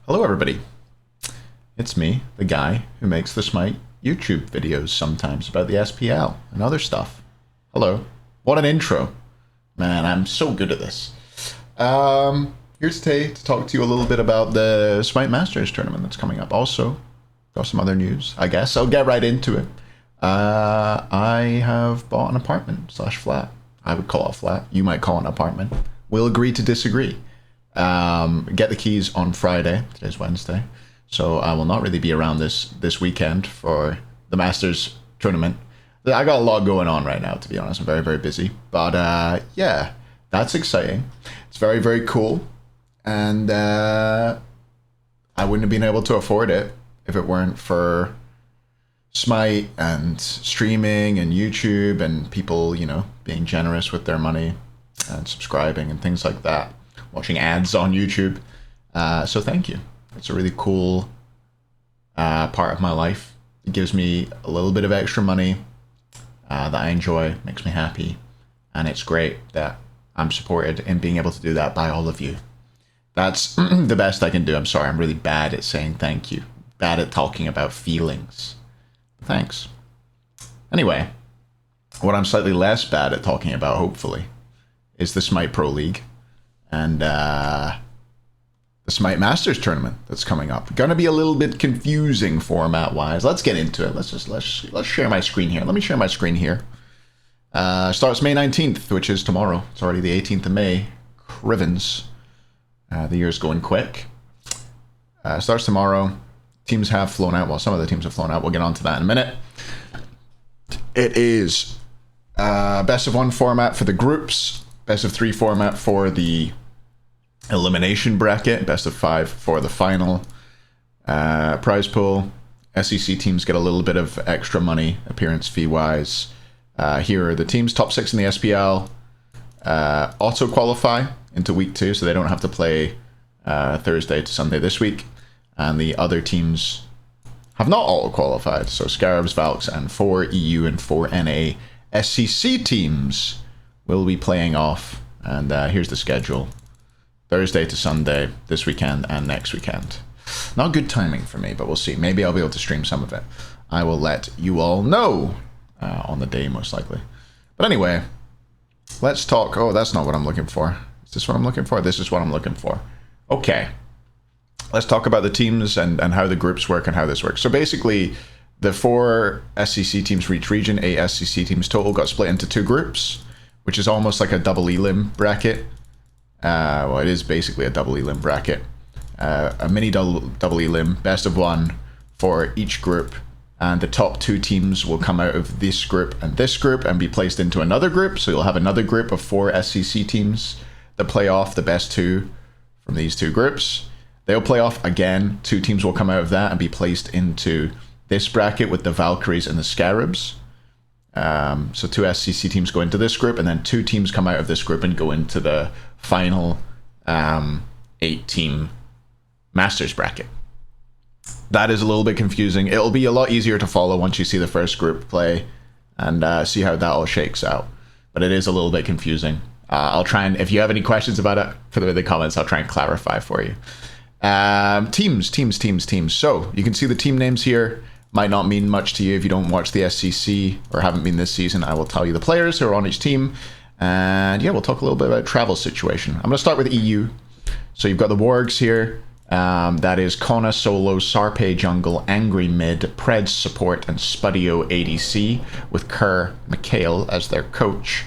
Hello everybody, it's me, the guy who makes the Smite YouTube videos sometimes about the SPL and other stuff. Hello. What an intro. Man, I'm so good at this. Here today to talk to you a little bit about the Smite Masters tournament that's coming up. Also, got some other news, I guess. I'll get right into it. I have bought an apartment / flat. I would call it a flat. You might call it an apartment. We'll agree to disagree. Get the keys on Friday. Today's Wednesday, so I will not really be around this weekend for the Masters tournament. I got a lot going on right now, to be honest. I'm very, very busy, but yeah, that's exciting. It's very, very cool, and I wouldn't have been able to afford it if it weren't for Smite and streaming and YouTube and people, you know, being generous with their money and subscribing and things like that. Watching ads on YouTube. So thank you. It's a really cool part of my life. It gives me a little bit of extra money that I enjoy, makes me happy. And it's great that I'm supported in being able to do that by all of you. That's the best I can do. I'm sorry, I'm really bad at saying thank you. Bad at talking about feelings. Thanks. Anyway, what I'm slightly less bad at talking about, hopefully, is the Smite Pro League. And the Smite Masters tournament that's coming up. Gonna be a little bit confusing format-wise. Let's get into it. Let's share my screen here. Let me share my screen here. Starts May 19th, which is tomorrow. It's already the 18th of May. Crivens. The year's going quick. Starts tomorrow. Teams have flown out. Well, some of the teams have flown out. We'll get on to that in a minute. It is best of one format for the groups. Best of three format for the elimination bracket. Best of five for the final. Prize pool. SEC teams get a little bit of extra money, appearance fee wise. Here are the teams. Top 6 in the SPL. Auto qualify into week 2, so they don't have to play Thursday to Sunday this week. And the other teams have not auto qualified. So Scarabs, Valks, and 4 EU and 4 NA SEC teams will be playing off, and here's the schedule. Thursday to Sunday, this weekend and next weekend. Not good timing for me, but we'll see. Maybe I'll be able to stream some of it. I will let you all know on the day, most likely. But anyway, let's talk. Oh, that's not what I'm looking for. Is this what I'm looking for? This is what I'm looking for. Okay. Let's talk about the teams and how the groups work and how this works. So basically, the 4 SEC teams for each region, 8 SEC teams total, got split into 2 groups, which is almost like a double elim bracket. Well, it is basically a double elim bracket. A mini double elim, best of one for each group. And the top 2 teams will come out of this group and be placed into another group. So you'll have another group of 4 SEC teams that play off the best 2 from these 2 groups. They'll play off again. 2 teams will come out of that and be placed into this bracket with the Valkyries and the Scarabs. So 2 SEC teams go into this group, and then 2 teams come out of this group and go into the final 8-team Masters bracket. That is a little bit confusing. It'll be a lot easier to follow once you see the first group play and see how that all shakes out. But it is a little bit confusing. I'll try and, if you have any questions about it, put them in the comments. I'll try and clarify for you. Teams. So you can see the team names here. Might not mean much to you if you don't watch the SCC or haven't been this season. I will tell you the players who are on each team. And yeah, we'll talk a little bit about travel situation. I'm going to start with EU. So you've got the Wargs here. That is Kona solo, Sarpe jungle, Angry mid, Preds support, and Spudio ADC with Kerr Mikhail as their coach.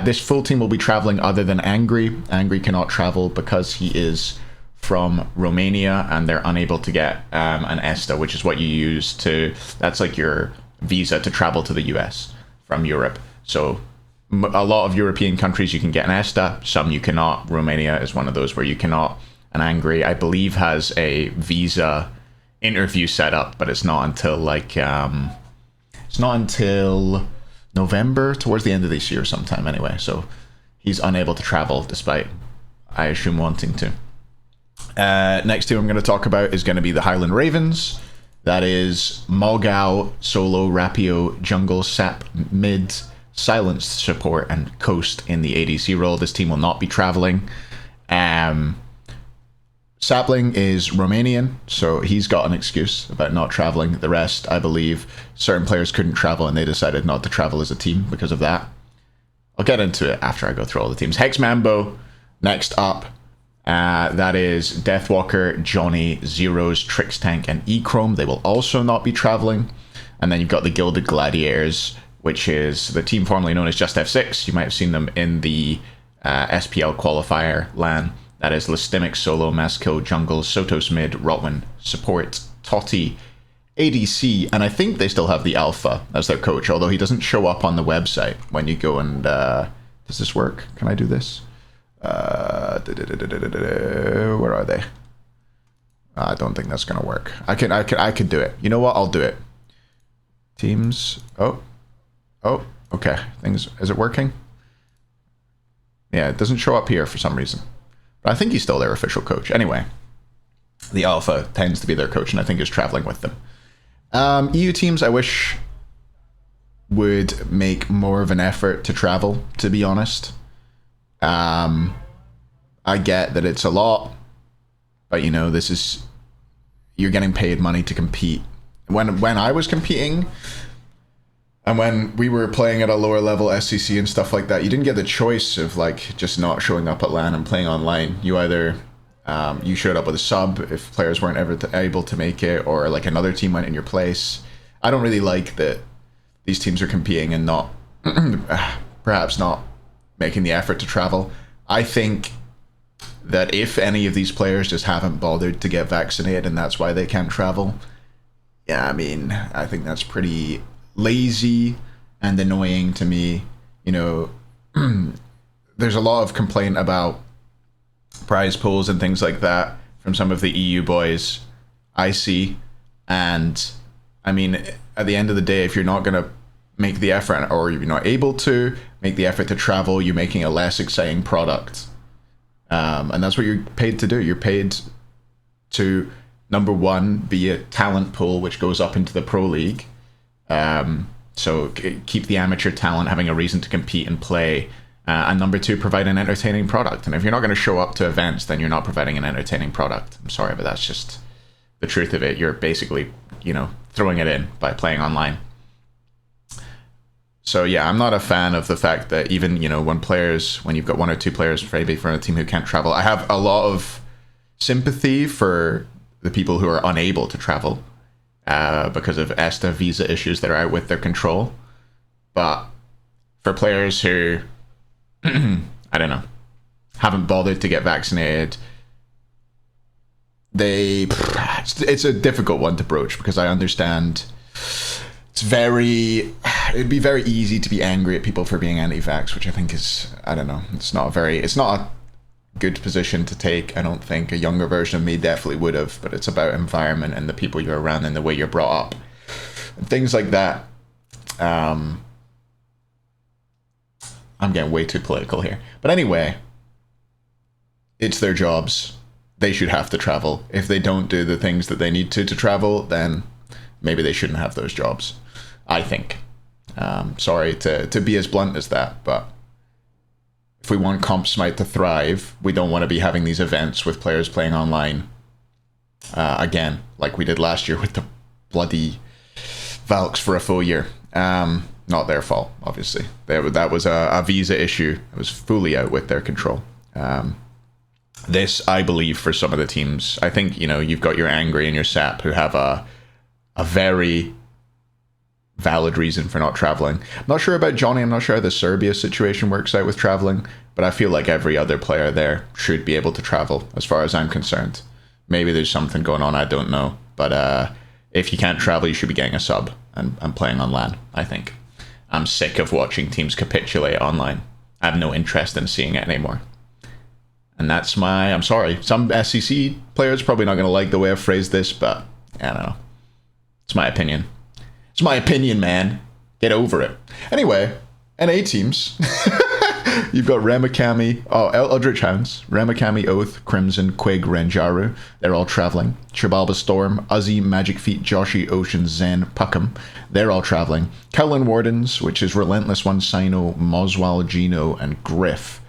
This full team will be traveling other than Angry. Angry cannot travel because he is from Romania and they're unable to get an ESTA, which is what you use to, that's like your visa to travel to the US from Europe. So a lot of European countries you can get an ESTA, some you cannot. Romania is one of those where you cannot. And Angry, I believe, has a visa interview set up, but it's not until like it's not until November, towards the end of this year sometime anyway. So he's unable to travel despite, I assume, wanting to. Next team I'm going to talk about is going to be the Highland Ravens. That is Mogao, Solo, Rapio, Jungle, Sap, Mid, Silenced support, and Coast in the ADC role. This team will not be traveling. Sapling is Romanian, so he's got an excuse about not traveling. The rest, I believe, certain players couldn't travel and they decided not to travel as a team because of that. I'll get into it after I go through all the teams. Hex Mambo, next up. That is Deathwalker, Johnny, Zeros, Trix Tank, and E-Chrome. They will also not be traveling. And then you've got the Gilded Gladiators, which is the team formerly known as Just F6. You might have seen them in the SPL qualifier LAN. That is Listimic, Solo, Maskill, Jungle, Sotos Mid, Rotwin, Support, Totti, ADC, and I think they still have the Alpha as their coach, although he doesn't show up on the website when you go and... does this work? Can I do this? Where are they? I don't think that's going to work. I could do it. You know what? I'll do it. Teams. Oh, okay. Is it working? Yeah, it doesn't show up here for some reason. But I think he's still their official coach. Anyway, the Alpha tends to be their coach, and I think is traveling with them. EU teams, I wish would make more of an effort to travel, to be honest. I get that it's a lot, but you know, you're getting paid money to compete. When I was competing, and when we were playing at a lower level SCC and stuff like that, you didn't get the choice of like just not showing up at LAN and playing online. You either you showed up with a sub if players weren't ever able to make it, or like another team went in your place. I don't really like that these teams are competing and not perhaps not making the effort to travel. I think that if any of these players just haven't bothered to get vaccinated and that's why they can't travel, yeah, I mean, I think that's pretty lazy and annoying to me. You know, there's a lot of complaint about prize pools and things like that from some of the EU boys I see, and I mean, at the end of the day, if you're not going to make the effort, or you're not able to make the effort to travel, you're making a less exciting product. And that's what you're paid to do. You're paid to, number one, be a talent pool which goes up into the pro league. So keep the amateur talent having a reason to compete and play. And number two, provide an entertaining product. And if you're not going to show up to events, then you're not providing an entertaining product. I'm sorry, but that's just the truth of it. You're basically, you know, throwing it in by playing online. So yeah, I'm not a fan of the fact that even, you know, when you've got one or two players maybe from a team who can't travel, I have a lot of sympathy for the people who are unable to travel because of ESTA visa issues that are out with their control. But for players who, I don't know, haven't bothered to get vaccinated, it's a difficult one to broach, because I understand it'd be very easy to be angry at people for being anti-vax, which I think is, I don't know, it's not a good position to take. I don't think a younger version of me definitely would have, but it's about environment and the people you're around and the way you're brought up and things like that. I'm getting way too political here, but anyway, it's their jobs. They should have to travel. If they don't do the things that they need to travel, then maybe they shouldn't have those jobs, I think. Sorry to be as blunt as that, but if we want Comp Smite to thrive, we don't want to be having these events with players playing online again, like we did last year with the bloody Valks for a full year. Not their fault, obviously. That was a visa issue. It was fully out with their control. This, I believe, for some of the teams, I think, you know, you've got your Angry and your Sap who have a very valid reason for not traveling. I'm not sure about Johnny. I'm not sure how the Serbia situation works out with traveling, but I feel like every other player there should be able to travel, as far as I'm concerned. Maybe there's something going on, I don't know. But if you can't travel, you should be getting a sub and playing on LAN, I think. I'm sick of watching teams capitulate online. I have no interest in seeing it anymore. And that's I'm sorry, some SCC players are probably not going to like the way I've phrased this, but I don't know. It's my opinion. It's my opinion, man. Get over it. Anyway, NA teams. You've got Ramakami, Eldritch Hounds, Ramakami, Oath, Crimson, Quig, Renjaru. They're all traveling. Chibalba Storm, Uzzy, Magic Feet, Joshi, Ocean, Zen, Puckham. They're all traveling. Kowlin Wardens, which is Relentless One, Sino, Moswal, Gino, and Griff.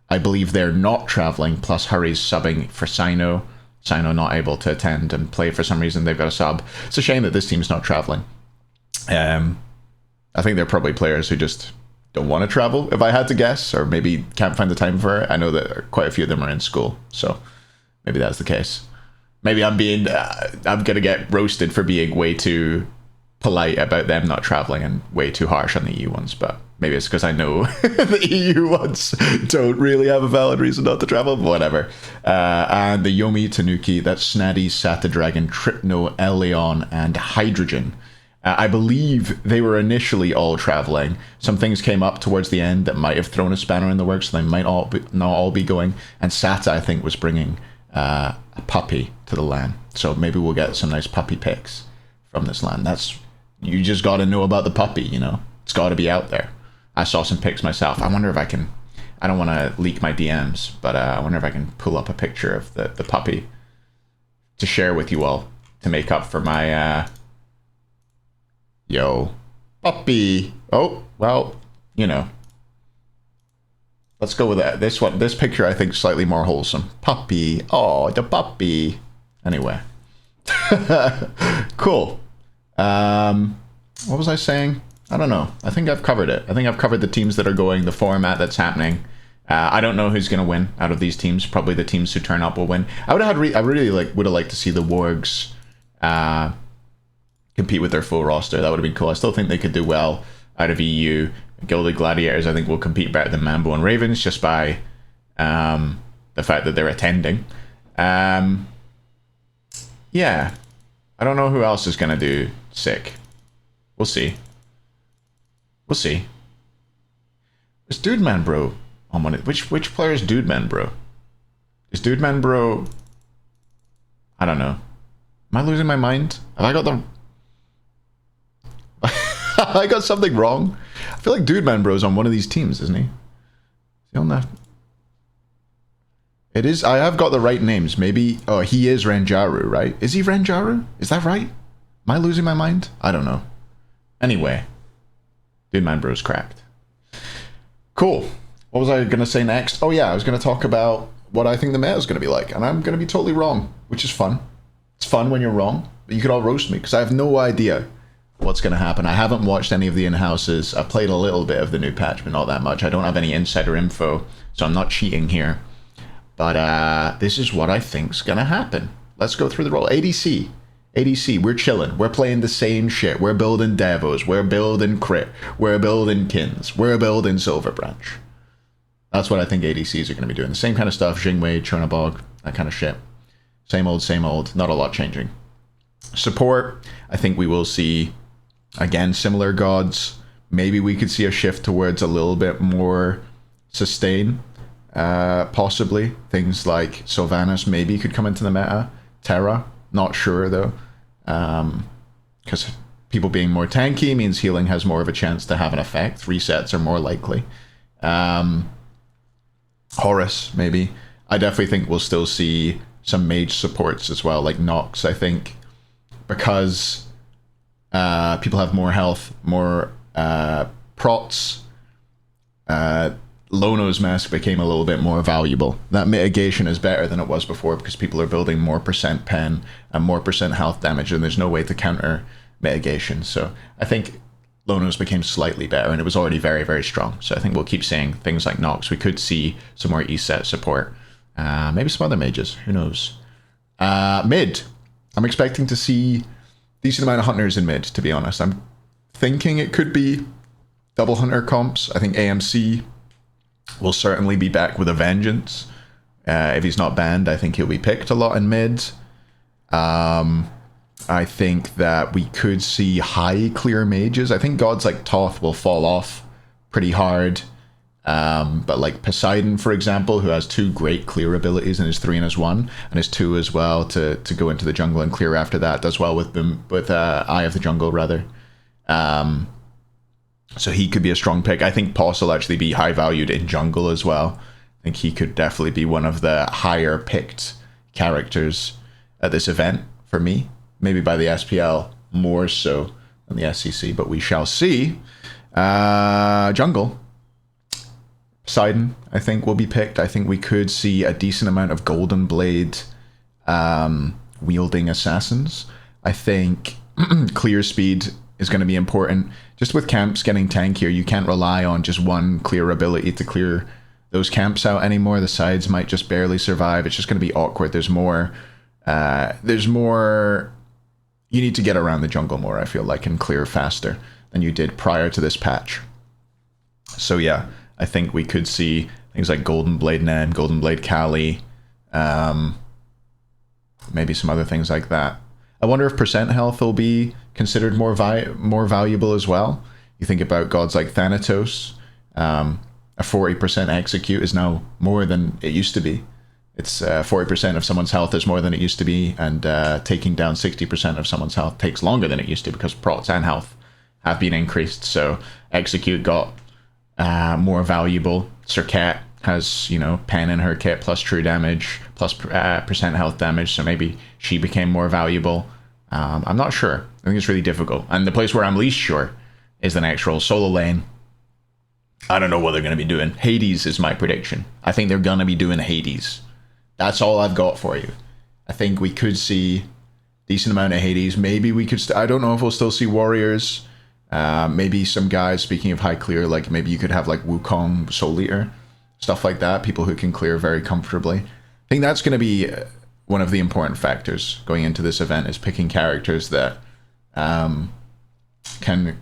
I believe they're not traveling, plus Hurry's subbing for Sino. Sino not able to attend and play for some reason. They've got a sub. It's a shame that this team's not traveling. I think they're probably players who just don't want to travel, if I had to guess, or maybe can't find the time for it. I know that quite a few of them are in school, so maybe that's the case. Maybe I'm gonna get roasted for being way too polite about them not traveling and way too harsh on the EU ones, but maybe it's because I know the EU ones don't really have a valid reason not to travel, but whatever. And the Yomi, Tanuki, that's Snaddy, Satadragon, Tripno, Eleon, and Hydrogen. I believe they were initially all traveling. Some things came up towards the end that might have thrown a spanner in the works, so they might not all be going. And Sata, I think, was bringing a puppy to the LAN. So maybe we'll get some nice puppy pics from this LAN. You just got to know about the puppy, you know? It's got to be out there. I saw some pics myself. I wonder if I can... I don't want to leak my DMs, but I wonder if I can pull up a picture of the puppy to share with you all to make up for my... Yo, puppy. Oh, well, you know. Let's go with that. This one, this picture, I think, slightly more wholesome. Puppy. Oh, the puppy. Anyway. Cool. What was I saying? I don't know. I think I've covered it. I think I've covered the teams that are going, the format that's happening. I don't know who's going to win out of these teams. Probably the teams who turn up will win. I would have would have liked to see the Wargs compete with their full roster. That would have been cool. I still think they could do well out of EU. Gilded Gladiators, I think, will compete better than Mambo and Ravens just by the fact that they're attending. Yeah. I don't know who else is going to do sick. We'll see. We'll see. Is Dude Man Bro on one? Which player is Dude Man Bro? Is Dude Man Bro... I don't know. Am I losing my mind? Have I got the... I got something wrong. I feel like Dude Man Bro's on one of these teams, isn't he? Is he on that? It is. I have got the right names. Maybe. Oh, he is Ranjaru, right? Is he Ranjaru? Is that right? Am I losing my mind? I don't know. Anyway, Dude Man Bro's cracked. Cool. What was I going to say next? Oh yeah, I was going to talk about what I think the meta is going to be like, and I'm going to be totally wrong, which is fun. It's fun when you're wrong, but you could all roast me because I have no idea what's going to happen. I haven't watched any of the in-houses. I played a little bit of the new patch, but not that much. I don't have any insider info, so I'm not cheating here. But this is what I think's going to happen. Let's go through the role. ADC. ADC, we're chilling. We're playing the same shit. We're building Devos. We're building Crit. We're building Kins. We're building Silver Branch. That's what I think ADCs are going to be doing. The same kind of stuff. Jingwei, Chernabog, that kind of shit. Same old, same old. Not a lot changing. Support, I think we will see... Again, similar gods. Maybe we could see a shift towards a little bit more sustain. Possibly. Things like Sylvanas maybe could come into the meta. Terra, not sure though. Because people being more tanky means healing has more of a chance to have an effect. Resets are more likely. Horus, maybe. I definitely think we'll still see some mage supports as well, like Nox, I think. Because... people have more health, more prots. Lono's mask became a little bit more valuable. That mitigation is better than it was before because people are building more percent pen and more percent health damage, and there's no way to counter mitigation. So I think Lono's became slightly better, and it was already very, very strong. So I think we'll keep seeing things like Nox. We could see some more E-set support. Maybe some other mages. Who knows? Mid. I'm expecting to see... decent amount of hunters in mid, to be honest. I'm thinking it could be double hunter comps. I think AMC will certainly be back with a vengeance. If he's not banned, I think he'll be picked a lot in mid. I think that we could see high clear mages. I think gods like Toth will fall off pretty hard. But like Poseidon, for example, who has 2 great clear abilities in his 3 and his 1, and his 2 as well to go into the jungle and clear after that, does well with Eye of the Jungle, rather. So he could be a strong pick. I think Poss will actually be high valued in jungle as well. I think he could definitely be one of the higher picked characters at this event for me. Maybe by the SPL more so than the SCC, but we shall see. Jungle. Poseidon, I think, will be picked. I think we could see a decent amount of Golden Blade wielding assassins. I think clear speed is going to be important. Just with camps getting tankier, you can't rely on just one clear ability to clear those camps out anymore. The sides might just barely survive. It's just going to be awkward. There's more. You need to get around the jungle more, I feel like, and clear faster than you did prior to this patch. So yeah, I think we could see things like Golden Blade Nen, Golden Blade Kali, maybe some other things like that. I wonder if percent health will be considered more valuable as well. You think about gods like Thanatos, a 40% execute is now more than it used to be. It's 40% of someone's health is more than it used to be, and taking down 60% of someone's health takes longer than it used to because procs and health have been increased. So execute got more valuable. Serket has, you know, pen in her kit plus true damage plus percent health damage, so maybe she became more valuable. I'm not sure. I think it's really difficult. And the place where I'm least sure is the next role, solo lane. I don't know what they're going to be doing. Hades is my prediction. I think they're going to be doing Hades. That's all I've got for you. I think we could see decent amount of Hades. Maybe we could... I don't know if we'll still see warriors. Maybe some guys, speaking of high clear, like maybe you could have like Wukong, Soul Eater, stuff like that. People who can clear very comfortably. I think that's going to be one of the important factors going into this event, is picking characters that can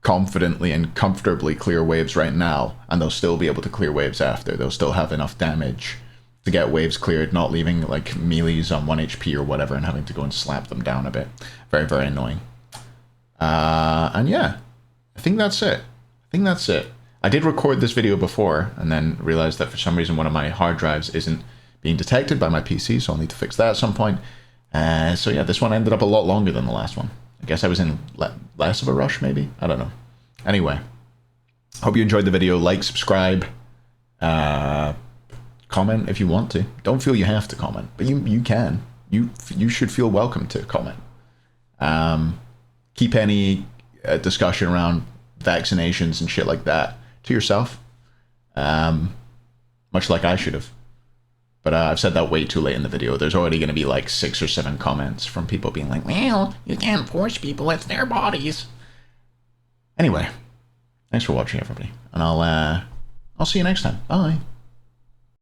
confidently and comfortably clear waves right now, and they'll still be able to clear waves after. They'll still have enough damage to get waves cleared, not leaving like melees on 1 HP or whatever and having to go and slap them down a bit. Very, very annoying. And yeah, I think that's it. I did record this video before and then realized that for some reason one of my hard drives isn't being detected by my PC, so I'll need to fix that at some point. So yeah, this one ended up a lot longer than the last one. I guess I was in less of a rush, maybe? I don't know. Anyway, hope you enjoyed the video. Like, subscribe, comment if you want to. Don't feel you have to comment, but you can. You should feel welcome to comment. Keep any discussion around vaccinations and shit like that to yourself. Much like I should have. But I've said that way too late in the video. There's already going to be like 6 or 7 comments from people being like, well, you can't force people, it's their bodies. Anyway, thanks for watching, everybody. And I'll see you next time. Bye.